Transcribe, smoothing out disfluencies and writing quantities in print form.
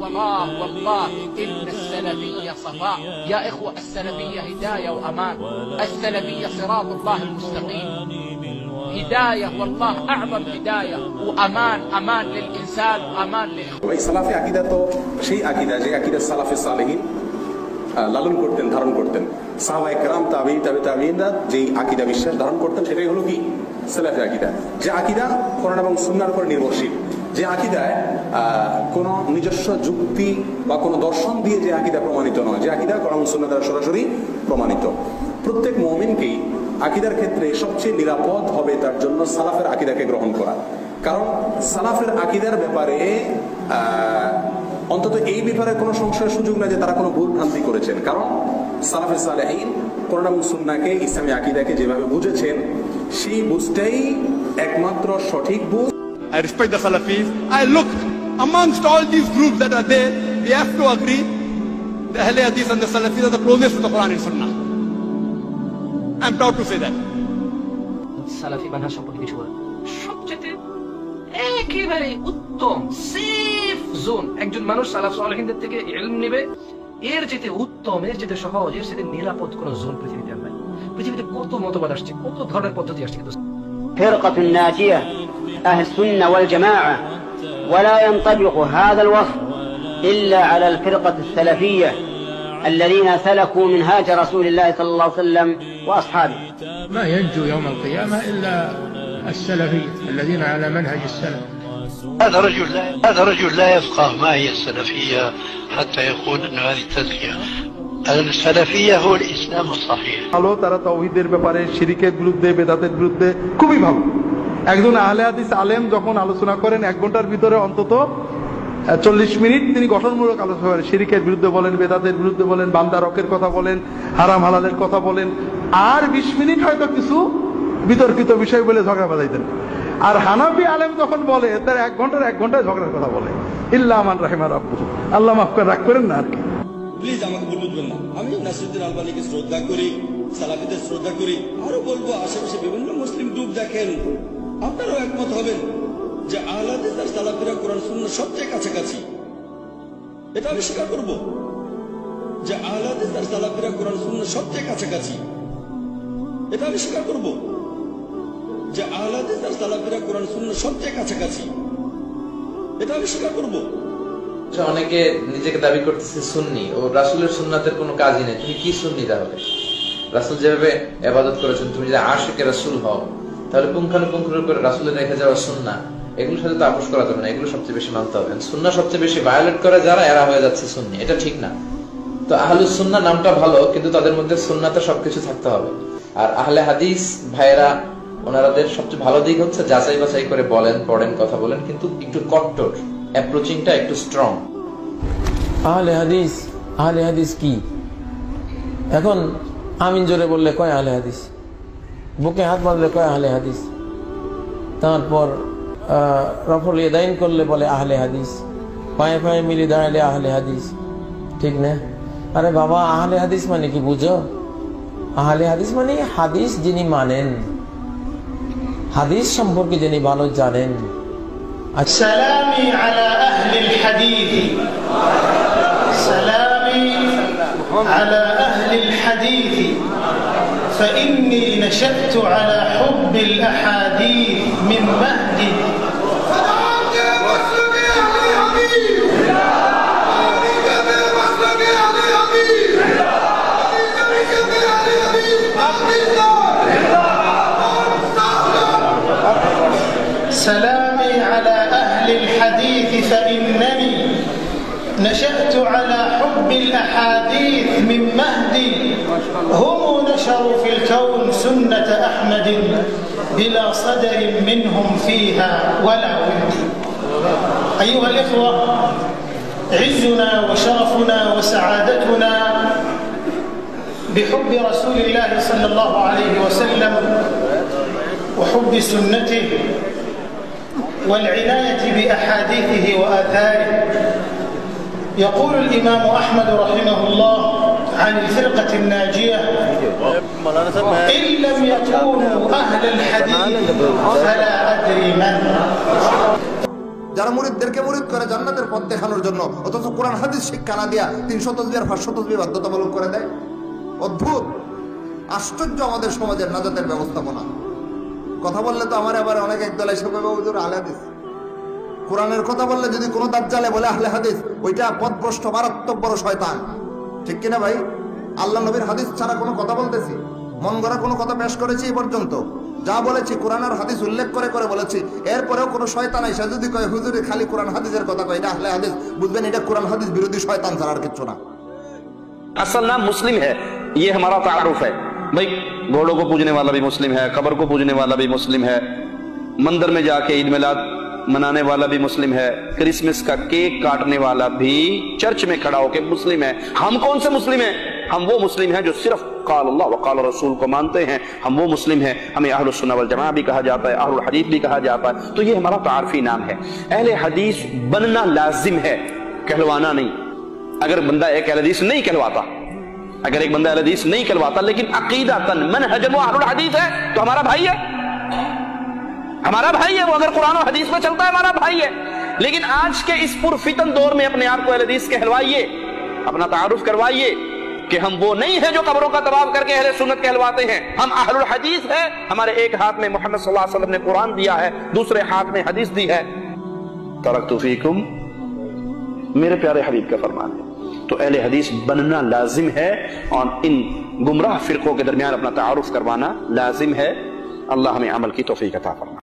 والله والله إن السلفية صفاء يا إخوة. السلفية هداية وأمان. السلفية صراط الله المستقيم. هداية والله أعظم هداية وأمان. أمان للإنسان وأمان لإخوة. সালাফি আকীদা তো সেই আকীদা যে আকীদা সালাফে সালেহিন লালন করতেন, ধারণ করতেন। সাহাবায়ে কেরাম, তাবেঈন, তাবেঈনরা যে আকীদা বিশ্বাস ধারণ করতেন সেটাই হলো কি সালাফি আকীদা। যে আকীদা কোরআন এবং সুন্নাহর উপর নির্ভরশীল, যে আকীদায় কোনো নিজস্ব যুক্তি বা কোনো দর্শন দিয়ে যে আকীদা প্রমাণিত নয়, যে আকীদা কোরআন এবং সুন্নাহ দ্বারা সরাসরি প্রমাণিত। প্রত্যেক মুমিনকেই আকীদার ক্ষেত্রে সবচেয়ে নিরাপদ হবে তার জন্য সালাফের আকীদাকে গ্রহণ করা। কারণ সালাফের আকীদার ব্যাপারে অন্তত এই ব্যাপারে কোনো সংশয়ের সুযোগ নাই যে তারা কোনো ভুল ভ্রান্তি করেছেন। কারণ সালাফে সালেহিন কোরআন এবং সুন্নাহকে, ইসলামী আকীদাকে যেভাবে বুঝেছেন সেই বুঝটাই একমাত্র সঠিক বুঝ। I respect the Salafis. I look amongst all these groups that are there, we have to agree the Ahle Hadith and the Salafis are the closest to the Quran and Sunnah. I'm proud to say that. সালাফি মানহাজ সম্পর্কে কিছু বলেন। সবচেয়ে একেবারে উত্তম safe zone একজন মানুষ সালাফ সালেহিনদের থেকে ইলম নেবে, এর যেতে উত্তম, এর যেতে সহজ, এর যেতে নিরাপদ কোন জোন পৃথিবীতে নাই। পৃথিবীতে কত মতবাদ আসছে, কত ধরনের পদ্ধতি আসছে, কিন্তু فرقة ناجية أهل السنة والجماعة ولا ينطبق هذا الوصف إلا على الفرقة السلفية الذين سلكوا منهاج رسول الله صلى الله عليه وسلم وأصحابه. ما ينجو يوم القيامة إلا السلفية الذين على منهج السلف. هذا رجل لا يفقه ما هي السلفية حتى يقول أن هذه التزكية. السلفية هو الإسلام الصحيح. ভালো, তারা তাওহীদের ব্যাপারে, শিরকের বিরুদ্ধে, বেদাতের বিরুদ্ধে খুবই ভালো। একজন আহলে হাদিস আলেম যখন আলোচনা করেন 1 ঘন্টার ভিতরে অন্তত 40 মিনিট তিনি গঠনমূলক আলোচনা করেন। শিরকের বিরুদ্ধে বলেন, বেদাতের বিরুদ্ধে বলেন, বান্দা রকের কথা বলেন, হারাম হালালের কথা বলেন, আর 20 মিনিট হয়তো কিছু বিতর্কিত বিষয় বলে ঝগড়া বাজাইতেন। আর হানাফি আলেম যখন বলে তার 1 ঘন্টায় ঝগড়ার কথা বলে। ইল্লা মান রাহিমা রাব্বুহু, আল্লাহ মাফ করে রাগ করেন না আর কি। প্লিজ আমাকে ভুল বুঝবেন না, আমি নাসিরুদ্দিন আলবানীকে শ্রদ্ধা করি, সালাফিদের শ্রদ্ধা করি। আরো বলবো আশেপাশে বিভিন্ন মুসলিম গ্রুপ দেখেন, আপনারাও একমত হবেন যে আহলে হাদিস আর সালাফিরা কোরআন সুন্নাহ সবচেয়ে কাছাকাছি। এটা আমি স্বীকার করব যে আহলে হাদিস আর সালাফিরা কোরআন সুন্নাহ সবচেয়ে কাছাকাছি। এটা আমি স্বীকার করব যে আহলে হাদিস আর সালাফিরা কোরআন সুন্নাহ সবচেয়ে কাছাকাছি। এটা আমি স্বীকার করব। অনেকে নিজেকে দাবি করতেছে সুন্নি, ও রাসূলের সুন্নাতের কোনো কাজই নেই। তুমি কি সুন্নি তাহলে? রাসূল যেভাবে ইবাদত করেছেন, তুমি যদি আশিকে রাসূল হও তাহলে পুঙ্খানুপুঙ্খ করে রাসূলের রেখে যাওয়া সুন্নাহ, এগুলোর সাথে তো আপোষ করা যাবে না। এগুলো সবচেয়ে বেশি মানতে হবে। সুন্নাহ সবচেয়ে বেশি ভায়োলেট করে যারা, এরা হয়ে যাচ্ছে সুন্নি। এটা ঠিক না। তো আহলুস সুন্নাহ নামটা ভালো, কিন্তু তাদের মধ্যে সুন্নাতে সবকিছু থাকতে হবে। আর আহলে হাদিস ভাইয়েরা, ওনাদের সবচেয়ে ভালো দিক হচ্ছে যাচাই বাছাই করে বলেন, পড়েন, কথা বলেন, কিন্তু একটু কট্টর, অ্যাপ্রোচিংটা একটু স্ট্রং। আহলে হাদিস কি? এখন আমিন জোরে বললে কয় আহলে হাদিস, বুকে হাত বাঁধলে কয় আহলে হাদিস, তারপর রফল ইয়াদাইন করলে বলে আহলে হাদিস, পায়ে পায়ে মিলে দাঁড়ালে আহলে হাদিস। ঠিক না? আরে বাবা, আহলে হাদিস মানে কি বুঝো? আহলে হাদিস মানে হাদিস যিনি মানেন, হাদিস সম্পর্কে যিনি ভালো জানেন। সালামি আলা আহলিল হাদিস, সালামি আলা আহলিল হাদিস, فإني نشأت على حب الأحاديث من مهدي. سلامي على أهل الحديث فإنني نشأت على حب الأحاديث من مهدي. هم نشروا في الكون سنة أحمد بلا صدر منهم فيها ولا ود. أيها الإخوة، عزنا وشرفنا وسعادتنا بحب رسول الله صلى الله عليه وسلم وحب سنته والعناية بأحاديثه وآثاره. يقول الإمام أحمد رحمه الله عن الفرقة الناجية: إن لم يكونوا أهل الحديث فلا أدري من. যারা মুরিদদেরকে মুরিদ করে জান্নাতের পথ দেখানোর জন্য, অথচ কোরআন হাদিস শিক্ষা না দিয়া 300 তাসবিহ আর 500 তাসবিহ বাধ্যতামূলক করে দেয়। অদ্ভুত, আশ্চর্য আমাদের সমাজের নাজাতের ব্যবস্থাপনা। কথা বললে তো আমার আবার অনেক একদল এসে কইবে হুজুর আহলে হাদিস। কোরআনের কথা বললে যদি কোনো দাজ্জালে বলে আহলে হাদিস, ওইটা পথভ্রষ্ট মারাত্মক বড় শয়তান। ঠিক কিনা ভাই? আল্লাহ নবীর হাদিস ছাড়া কোনো কথা বলতেছি, মন গড়া কোনো কথা পেশ করেছি এই পর্যন্ত? যা বলেছি কোরআন আর হাদিস উল্লেখ করে করে বলেছি। এরপরেও কোনো শয়তান এসে যদি কয় হুজুরে খালি কোরআন হাদিসের কথা কয়, এটা আহলে হাদিস, বুঝবেন এটা কোরআন হাদিস বিরোধী শয়তান ছাড়া আর কিচ্ছু না। असल नाम मुस्लिम है, ये हमारा तारुफ है। भाई घोड़ों को पूजने वाला भी मुस्लिम है, कब्र को पूजने वाला भी मुस्लिम है, मंदिर में जाके ईद मिलाद मनाने वाला भी मुस्लिम है, क्रिसमस का केक काटने वाला भी चर्च में खड़ा होकर मुस्लिम है। हम कौन से मुस्लिम हैं? हम वो मुस्लिम हैं जो सिर्फ काल अल्लाह व काल रसूल को मानते हैं। हम वो मुस्लिम हैं, हमें अहलुस सुन्ना वल जमाअह भी कहा जाता है, अहलुल हदीस भी कहा जाता है। तो ये हमारा तारफी नाम है। अहले हदीस बनना लाजिम है, कहलवाना नहीं। अगर बंदा एक अहले हदीस नहीं कहलवाता, अगर एक बंदा अहले हदीस नहीं कहलवाता लेकिन अकीदतन मनहजन वो अहलुल हदीस है, तो हमारा भाई है, हमारा भाई है। वो अगर कुरान और हदीस में चलता है हमारा भाई है। लेकिन आज के इस पुरफितन दौर में अपने आप को अहले हदीस कहलवाइए, अपना तारुफ करवाइए कि हम वो नहीं है जो कब्रों का तवाफ करके अहले सुन्नत कहलवाते हैं। हम अहलुल हदीस है। हमारे एक हाथ में मोहम्मद सल्लल्लाहु अलैहि वसल्लम ने कुरान दिया है, दूसरे हाथ में हदीस दी है। तरक्तु फीकुम, मेरे प्यारे हबीब का फरमान है। तो अहले हदीस बनना लाजिम है और इन गुमराह फिरकों के दरमियान अपना तारुफ करवाना लाजिम है। अल्लाह हमें अमल की तौफीक अता फरमाए।